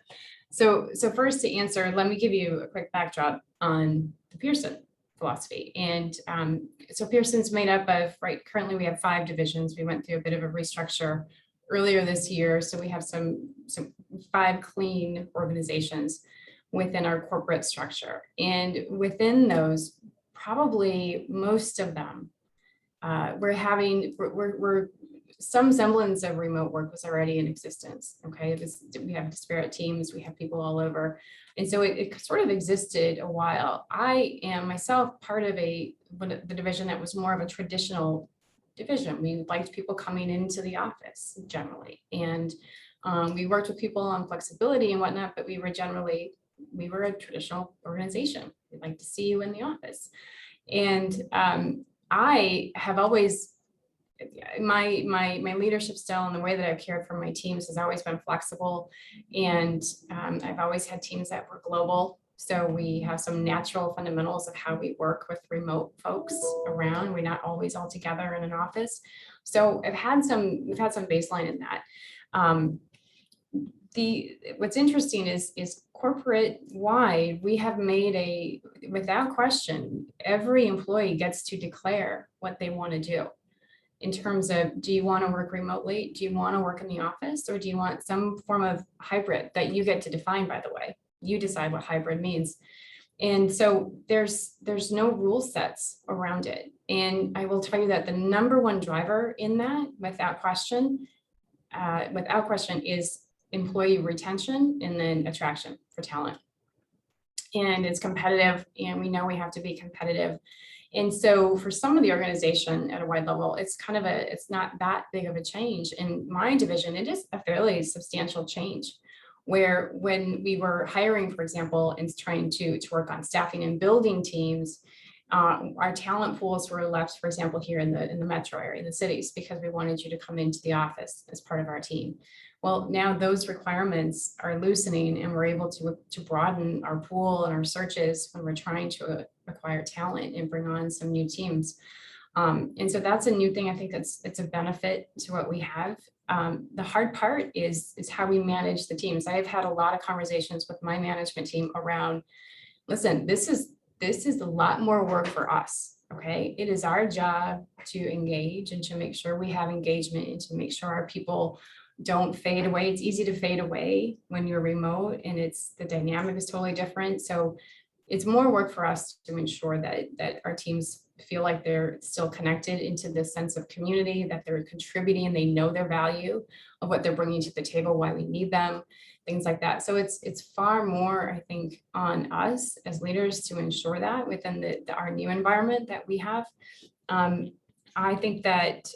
So first to answer, let me give you a quick backdrop on the Pearson philosophy. And so Pearson's made up of, currently we have 5 divisions. We went through a bit of a restructure earlier this year. So we have some 5 clean organizations within our corporate structure. And within those, probably most of them, we're some semblance of remote work was already in existence. Okay, we have disparate teams, we have people all over. And so it sort of existed a while. I am myself part of the division that was more of a traditional division. We liked people coming into the office generally. And we worked with people on flexibility and whatnot, but we were a traditional organization. We'd like to see you in the office. And I have always, my leadership style and the way that I've cared for my teams has always been flexible. And I've always had teams that were global. So we have some natural fundamentals of how we work with remote folks around. We're not always all together in an office. So we've had some baseline in that. What's interesting is corporate wide, we have made without question, every employee gets to declare what they want to do in terms of, do you want to work remotely? Do you want to work in the office? Or do you want some form of hybrid that you get to define, by the way? You decide what hybrid means. And so there's no rule sets around it. And I will tell you that the number one driver in that, without question, is employee retention and then attraction for talent. And it's competitive, and we know we have to be competitive. And so for some of the organization at a wide level, it's not that big of a change. In my division, it is a fairly substantial change, where when we were hiring, for example, and trying to work on staffing and building teams, our talent pools were left, for example, here in the metro area, in the cities, because we wanted you to come into the office as part of our team. Well, now those requirements are loosening, and we're able to broaden our pool and our searches when we're trying to acquire talent and bring on some new teams. And so that's a new thing. I think it's a benefit to what we have. The hard part is how we manage the teams. I have had a lot of conversations with my management team around, listen, this is a lot more work for us. Okay, it is our job to engage and to make sure we have engagement and to make sure our people don't fade away. It's easy to fade away when you're remote, and the dynamic is totally different. So it's more work for us to ensure that our teams feel like they're still connected into this sense of community, that they're contributing, they know their value of what they're bringing to the table, why we need them, things like that. So it's far more, I think, on us as leaders to ensure that within our new environment that we have. I think that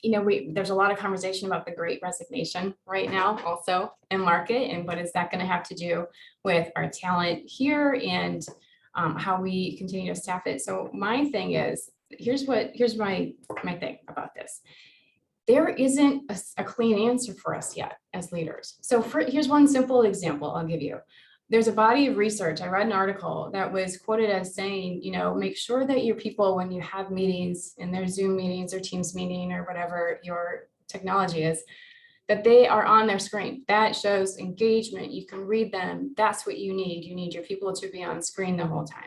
there's a lot of conversation about the Great Resignation right now also in market, and what is that going to have to do with our talent here and how we continue to staff it. So my thing is, here's my thing about this. There isn't a clean answer for us yet as leaders. So here's one simple example I'll give you. there's a body of research. I read an article that was quoted as saying, make sure that your people, when you have meetings in their Zoom meetings or Teams meeting or whatever your technology is, that they are on their screen. That shows engagement. You can read them. That's what you need. You need your people to be on screen the whole time.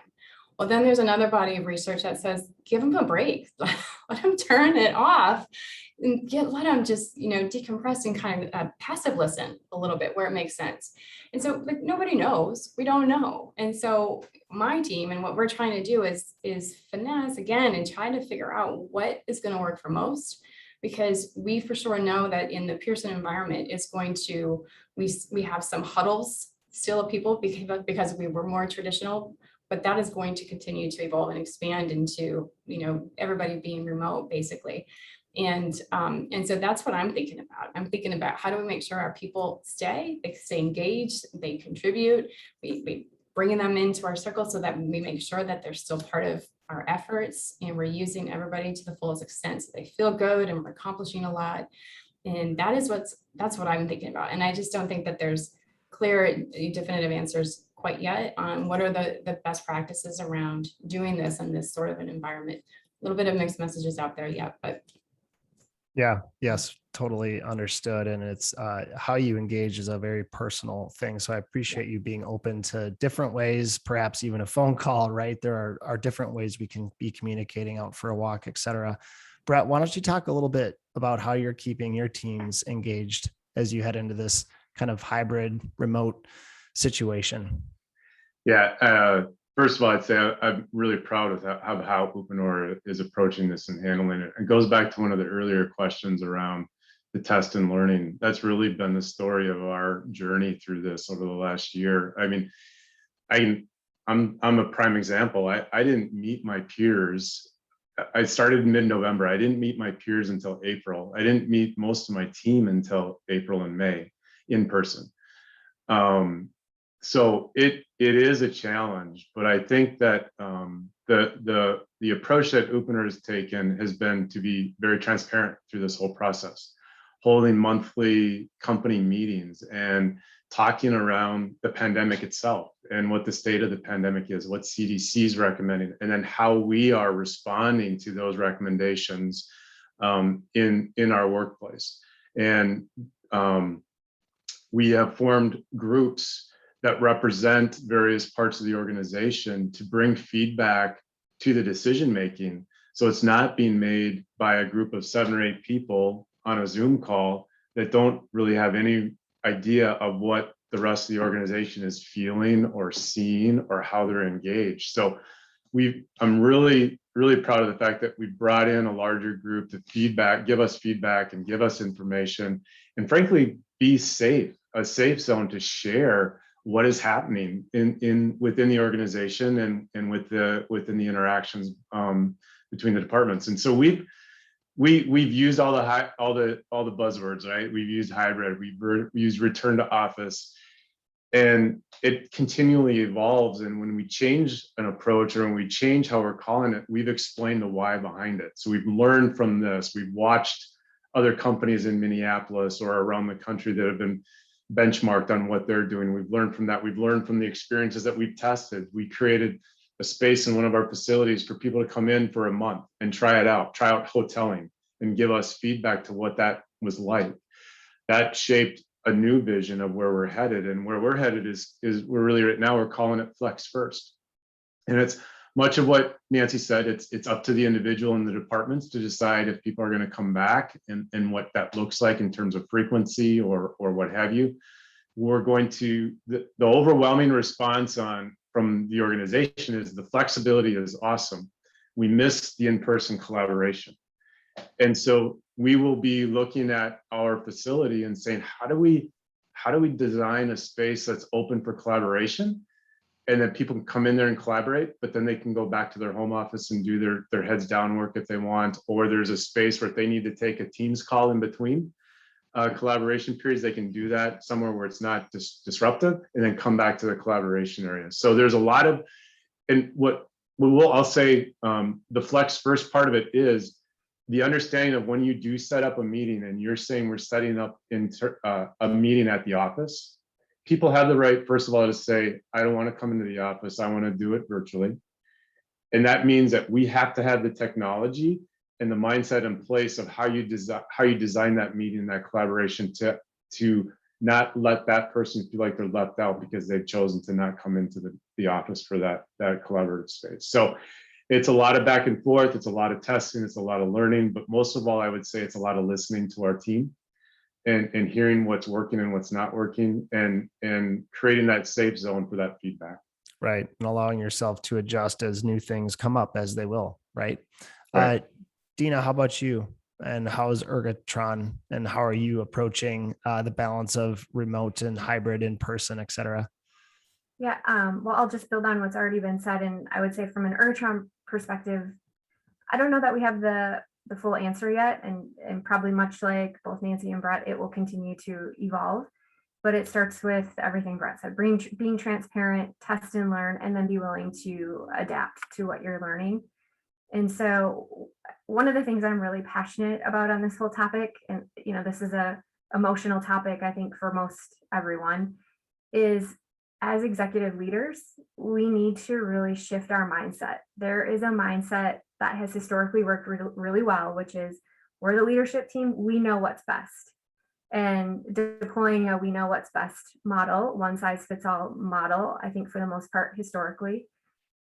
Well, then there's another body of research that says, give them a break. Let them turn it off and let them just, decompress and kind of passive listen a little bit where it makes sense. And so like, nobody knows, we don't know. And so my team and what we're trying to do is finesse again and try to figure out what is going to work for most, because we for sure know that in the Pearson environment is going to, we have some huddles still of people because we were more traditional, but that is going to continue to evolve and expand into, everybody being remote basically. And so that's what I'm thinking about. I'm thinking about how do we make sure our people they stay engaged, they contribute, we bringing them into our circle so that we make sure that they're still part of our efforts and we're using everybody to the fullest extent so they feel good and we're accomplishing a lot. And that's what I'm thinking about. And I just don't think that there's clear, definitive answers quite yet on what are the best practices around doing this in this sort of an environment. A little bit of mixed messages out there yet, but yeah, yes, totally understood. And it's how you engage is a very personal thing. So I appreciate you being open to different ways, perhaps even a phone call, right? There are different ways we can be communicating, out for a walk, et cetera. Brett, why don't you talk a little bit about how you're keeping your teams engaged as you head into this kind of hybrid remote situation? Yeah. First of all, I'd say I'm really proud of how Uponor is approaching this and handling it. It goes back to one of the earlier questions around the test and learning. That's really been the story of our journey through this over the last year. I mean, I'm a prime example. I didn't meet my peers. I started in mid-November. I didn't meet my peers until April. I didn't meet most of my team until April and May in person. So it is a challenge, but I think that the approach that Uponor has taken has been to be very transparent through this whole process, holding monthly company meetings and talking around the pandemic itself and what the state of the pandemic is, what CDC is recommending, and then how we are responding to those recommendations in our workplace. And we have formed groups that represent various parts of the organization to bring feedback to the decision making. So it's not being made by a group of 7 or 8 people on a Zoom call that don't really have any idea of what the rest of the organization is feeling or seeing or how they're engaged. So I'm really, really proud of the fact that we brought in a larger group to give us feedback and give us information, and frankly, be safe, a safe zone to share what is happening within the organization and within the interactions between the departments. And so we've used all the buzzwords, right? We've used hybrid, we've used return to office, and it continually evolves. And when we change an approach or when we change how we're calling it, we've explained the why behind it. So we've learned from this. We've watched other companies in Minneapolis or around the country that have been benchmarked on what they're doing. We've learned from that. We've learned from the experiences that we've tested. We created a space in one of our facilities for people to come in for a month and try out hoteling and give us feedback to what that was like. That shaped a new vision of where we're headed. And where we're headed is we're really right now, we're calling it flex first. And it's much of what Nancy said. It's up to the individual and the departments to decide if people are going to come back and what that looks like in terms of frequency or what have you. We're going to, the overwhelming response from the organization is the flexibility is awesome. We miss the in-person collaboration. And so we will be looking at our facility and saying, how do we design a space that's open for collaboration, and that people can come in there and collaborate, but then they can go back to their home office and do their heads down work if they want, or there's a space where if they need to take a Teams call in between collaboration periods, they can do that somewhere where it's not disruptive, and then come back to the collaboration area. So there's a lot of, and I'll say the flex first part of it is the understanding of when you do set up a meeting and you're saying we're setting up a meeting at the office, people have the right, first of all, to say, I don't want to come into the office. I want to do it virtually. And that means that we have to have the technology and the mindset in place of how you design that meeting, that collaboration to not let that person feel like they're left out because they've chosen to not come into the office for that collaborative space. So it's a lot of back and forth. It's a lot of testing. It's a lot of learning, but most of all, I would say it's a lot of listening to our team and hearing what's working and what's not working, and creating that safe zone for that feedback. Right. And allowing yourself to adjust as new things come up, as they will. Right. Right. Dena, how about you? And how is Ergotron, and how are you approaching the balance of remote and hybrid, in person, et cetera? Yeah, well, I'll just build on what's already been said. And I would say from an Ergotron perspective, I don't know that we have the full answer yet. And probably much like both Nancy and Brett, it will continue to evolve. But it starts with everything Brett said, being transparent, test and learn, and then be willing to adapt to what you're learning. And so one of the things I'm really passionate about on this whole topic, and this is a emotional topic, I think, for most everyone, is as executive leaders, we need to really shift our mindset. There is a mindset that has historically worked really well, which is we're the leadership team, we know what's best. And deploying a we know what's best model, one size fits all model, I think for the most part historically.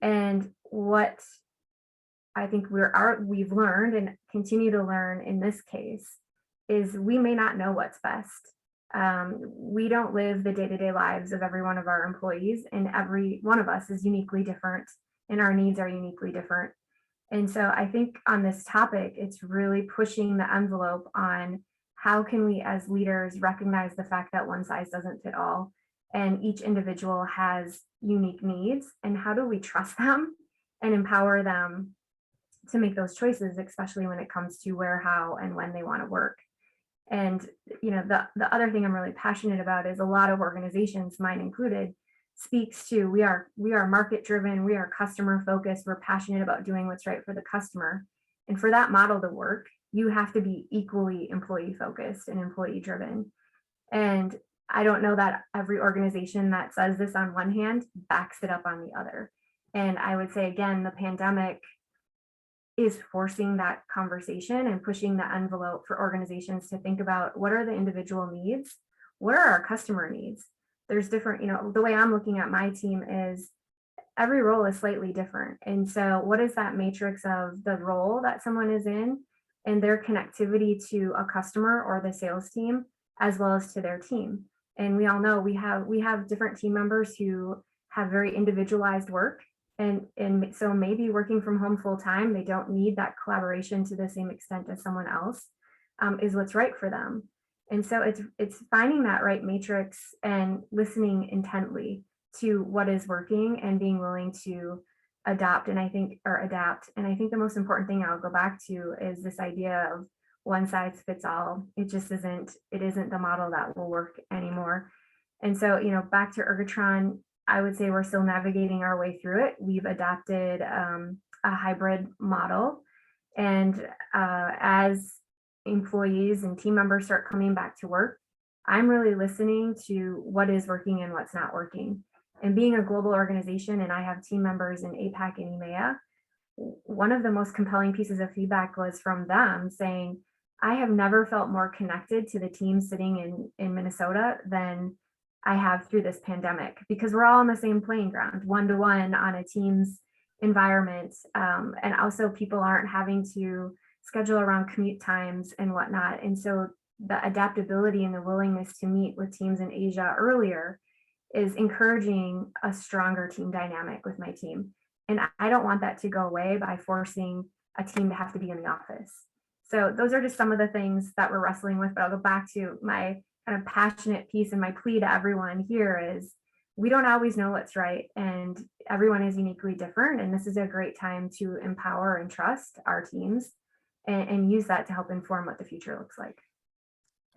And what I think we've learned and continue to learn in this case is we may not know what's best. We don't live the day-to-day lives of every one of our employees, and every one of us is uniquely different, and our needs are uniquely different. And so I think on this topic, it's really pushing the envelope on how can we as leaders recognize the fact that one size doesn't fit all, and each individual has unique needs, and how do we trust them and empower them to make those choices, especially when it comes to where, how, and when they want to work. And the other thing I'm really passionate about is a lot of organizations, mine included, speaks to we are market driven, we are customer focused, we're passionate about doing what's right for the customer. And for that model to work, you have to be equally employee focused and employee driven. And I don't know that every organization that says this on one hand backs it up on the other. And I would say, again, the pandemic is forcing that conversation and pushing the envelope for organizations to think about what are the individual needs, what are our customer needs. There's different, the way I'm looking at my team is every role is slightly different. And so what is that matrix of the role that someone is in and their connectivity to a customer or the sales team, as well as to their team? And we all know we have different team members who have very individualized work. And so maybe working from home full time, they don't need that collaboration to the same extent as someone else, is what's right for them. And so it's finding that right matrix and listening intently to what is working and being willing to adapt. And I think the most important thing I'll go back to is this idea of one size fits all. It isn't the model that will work anymore. And so, back to Ergotron, I would say we're still navigating our way through it. We've adopted a hybrid model. And as employees and team members start coming back to work, I'm really listening to what is working and what's not working. And being a global organization, and I have team members in APAC and EMEA, one of the most compelling pieces of feedback was from them saying, I have never felt more connected to the team sitting in Minnesota than I have through this pandemic, because we're all on the same playing ground, one-to-one on a Teams environment. And also people aren't having to schedule around commute times and whatnot. And so the adaptability and the willingness to meet with teams in Asia earlier is encouraging a stronger team dynamic with my team. And I don't want that to go away by forcing a team to have to be in the office. So those are just some of the things that we're wrestling with, but I'll go back to my kind of passionate piece, and my plea to everyone here is we don't always know what's right, and everyone is uniquely different. And this is a great time to empower and trust our teams and use that to help inform what the future looks like.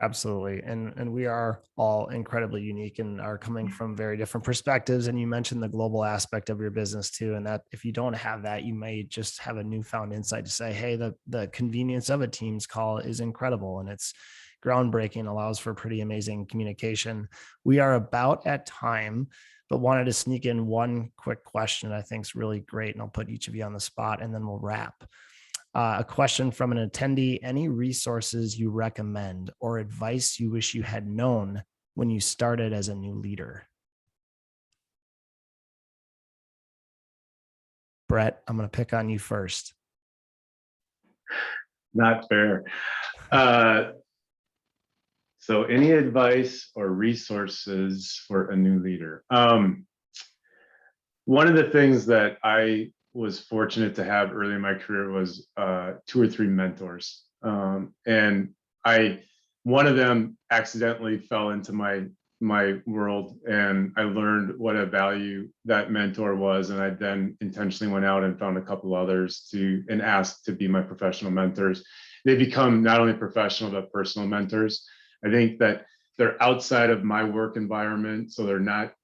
Absolutely. And we are all incredibly unique and are coming from very different perspectives. And you mentioned the global aspect of your business too. And that if you don't have that, you may just have a newfound insight to say, hey, the convenience of a Teams call is incredible. And it's groundbreaking, allows for pretty amazing communication. We are about at time, but wanted to sneak in one quick question I think is really great, and I'll put each of you on the spot and then we'll wrap. A question from an attendee: any resources you recommend or advice you wish you had known when you started as a new leader? Brett, I'm going to pick on you first. Not fair. So any advice or resources for a new leader? One of the things that I was fortunate to have early in my career was 2 or 3 mentors. And one of them accidentally fell into my world, and I learned what a value that mentor was. And I then intentionally went out and found a couple others and asked to be my professional mentors. They become not only professional, but personal mentors. I think that they're outside of my work environment. So they're not,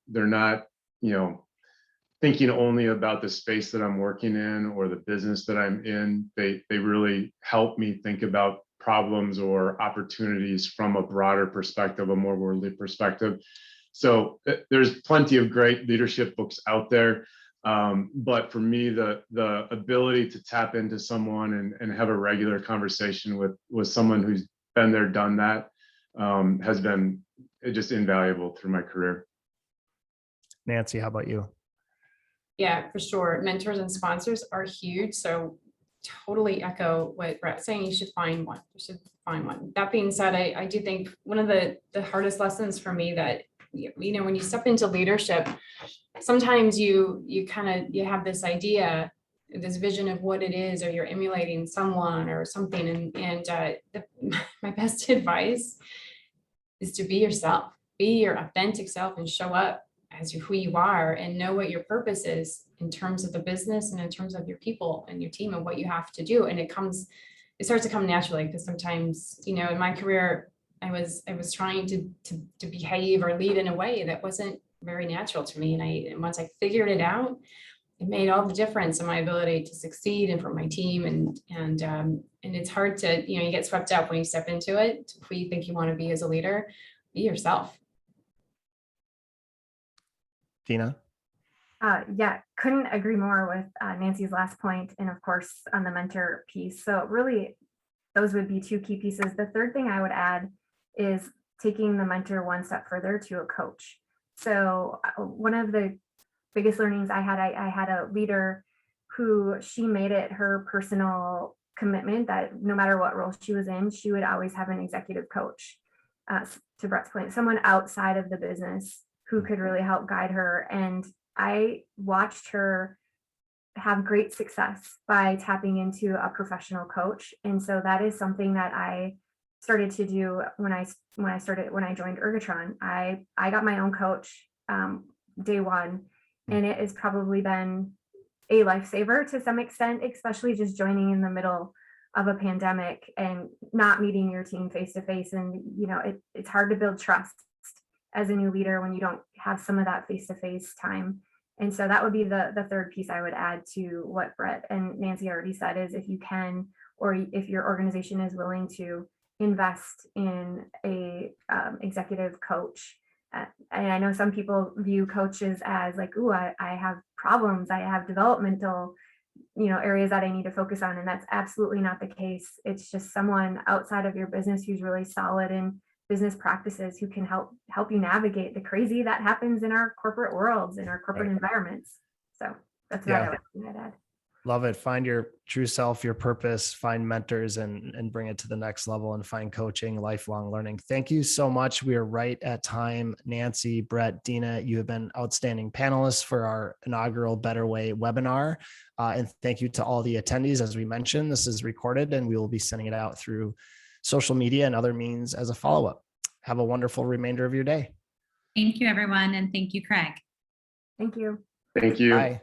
thinking only about the space that I'm working in or the business that I'm in. They really help me think about problems or opportunities from a broader perspective, a more worldly perspective. So there's plenty of great leadership books out there. But for me, the ability to tap into someone and have a regular conversation with someone who's been there, done that, has been just invaluable through my career. Nancy, how about you? Yeah, for sure. Mentors and sponsors are huge. So totally echo what Brett's saying. You should find one. You should find one. That being said, I do think one of the hardest lessons for me that, when you step into leadership, sometimes you have this idea, this vision of what it is, or you're emulating someone or something. My best advice is to be yourself, be your authentic self, and show up as who you are, and know what your purpose is in terms of the business and in terms of your people and your team and what you have to do. And it starts to come naturally, because sometimes, in my career, I was trying to behave or lead in a way that wasn't very natural to me. And once I figured it out, it made all the difference in my ability to succeed and for my team. And it's hard to, you get swept up when you step into it, who you think you want to be as a leader. Be yourself. Dena? Yeah, couldn't agree more with Nancy's last point, and of course on the mentor piece. So really, those would be 2 key pieces. The third thing I would add is taking the mentor one step further to a coach. So one of the biggest learnings I had a leader who she made it her personal commitment that no matter what role she was in, she would always have an executive coach. To Brett's point, someone outside of the business who could really help guide her. And I watched her have great success by tapping into a professional coach. And so that is something that I started to do when I joined Ergotron. I got my own coach day one, and it has probably been a lifesaver to some extent, especially just joining in the middle of a pandemic and not meeting your team face to face. And it's hard to build trust as a new leader when you don't have some of that face-to-face time. And so that would be the third piece I would add to what Brett and Nancy already said, is if you can, or if your organization is willing to invest in a executive coach. And I know some people view coaches as like, ooh, I have problems, I have developmental areas that I need to focus on. And that's absolutely not the case. It's just someone outside of your business who's really solid in business practices, who can help you navigate the crazy that happens in our corporate worlds, in our corporate environments. So that's what I would add. Love it. Find your true self, your purpose, find mentors, and bring it to the next level, and find coaching, lifelong learning. Thank you so much. We are right at time. Nancy, Brett, Dena, you have been outstanding panelists for our inaugural Better Way webinar. And thank you to all the attendees. As we mentioned, this is recorded and we will be sending it out through social media and other means as a follow-up. Have a wonderful remainder of your day. Thank you, everyone. And thank you, Craig. Thank you. Thank you. Bye.